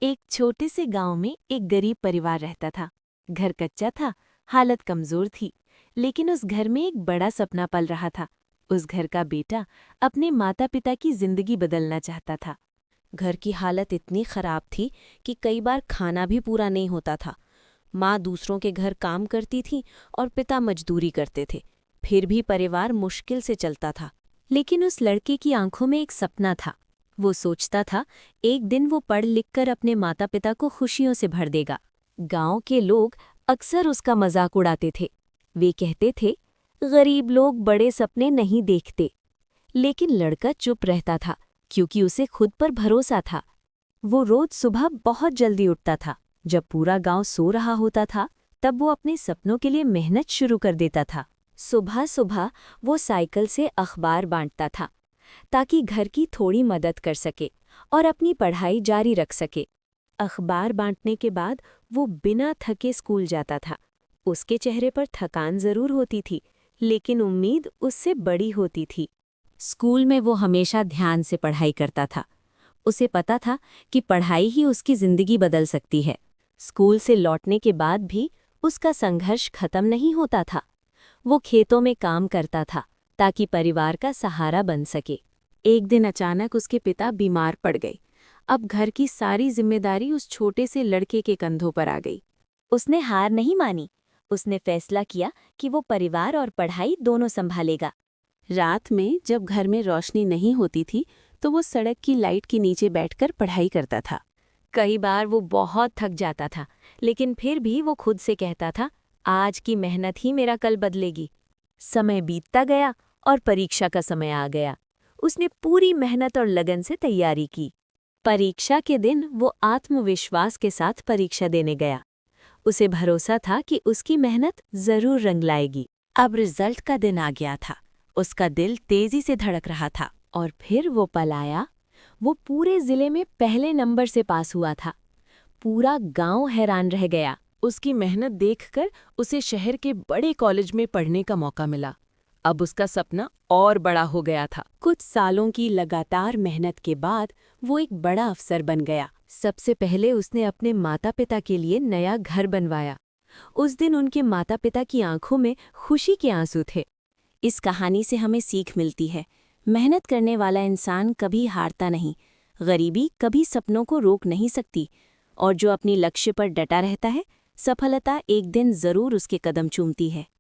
एक छोटे से गांव में एक गरीब परिवार रहता था। घर कच्चा था, हालत कमजोर थी, लेकिन उस घर में एक बड़ा सपना पल रहा था। उस घर का बेटा अपने माता पिता की जिंदगी बदलना चाहता था। घर की हालत इतनी खराब थी कि कई बार खाना भी पूरा नहीं होता था। माँ दूसरों के घर काम करती थी और पिता मजदूरी करते थे। फिर भी परिवार मुश्किल से चलता था। लेकिन उस लड़के की आंखों में एक सपना था। वो सोचता था, एक दिन वो पढ़ लिख कर अपने माता पिता को खुशियों से भर देगा। गांव के लोग अक्सर उसका मजाक उड़ाते थे। वे कहते थे, गरीब लोग बड़े सपने नहीं देखते। लेकिन लड़का चुप रहता था, क्योंकि उसे खुद पर भरोसा था। वो रोज सुबह बहुत जल्दी उठता था। जब पूरा गांव सो रहा होता था, तब वो अपने सपनों के लिए मेहनत शुरू कर देता था। सुबह सुबह वो साइकिल से अखबार बांटता था, ताकि घर की थोड़ी मदद कर सके और अपनी पढ़ाई जारी रख सके। अखबार बांटने के बाद वो बिना थके स्कूल जाता था। उसके चेहरे पर थकान जरूर होती थी, लेकिन उम्मीद उससे बड़ी होती थी। स्कूल में वो हमेशा ध्यान से पढ़ाई करता था। उसे पता था कि पढ़ाई ही उसकी जिंदगी बदल सकती है। स्कूल से लौटने के बाद भी उसका संघर्ष खत्म नहीं होता था। वो खेतों में काम करता था, ताकि परिवार का सहारा बन सके। एक दिन अचानक उसके पिता बीमार पड़ गए। अब घर की सारी जिम्मेदारी उस छोटे से लड़के के कंधों पर आ गई। उसने हार नहीं मानी। उसने फैसला किया कि वो परिवार और पढ़ाई दोनों संभालेगा। रात में जब घर में रोशनी नहीं होती थी, तो वो सड़क की लाइट के नीचे बैठकर पढ़ाई करता था। कई बार वो बहुत थक जाता था, लेकिन फिर भी वो खुद से कहता था, आज की मेहनत ही मेरा कल बदलेगी। समय बीतता गया और परीक्षा का समय आ गया। उसने पूरी मेहनत और लगन से तैयारी की। परीक्षा के दिन वो आत्मविश्वास के साथ परीक्षा देने गया। उसे भरोसा था कि उसकी मेहनत जरूर रंग लाएगी। अब रिजल्ट का दिन आ गया था। उसका दिल तेजी से धड़क रहा था। और फिर वो पल आया। वो पूरे जिले में पहले नंबर से पास हुआ था। पूरा गांव हैरान रह गया। उसकी मेहनत देखकर उसे शहर के बड़े कॉलेज में पढ़ने का मौका मिला। अब उसका सपना और बड़ा हो गया था। कुछ सालों की लगातार मेहनत के बाद वो एक बड़ा अफसर बन गया। सबसे पहले उसने अपने माता पिता के लिए नया घर बनवाया। उस दिन उनके माता पिता की आंखों में खुशी के आंसू थे। इस कहानी से हमें सीख मिलती है, मेहनत करने वाला इंसान कभी हारता नहीं। गरीबी कभी सपनों को रोक नहीं सकती, और जो अपनी लक्ष्य पर डटा रहता है, सफलता एक दिन जरूर उसके कदम चूमती है।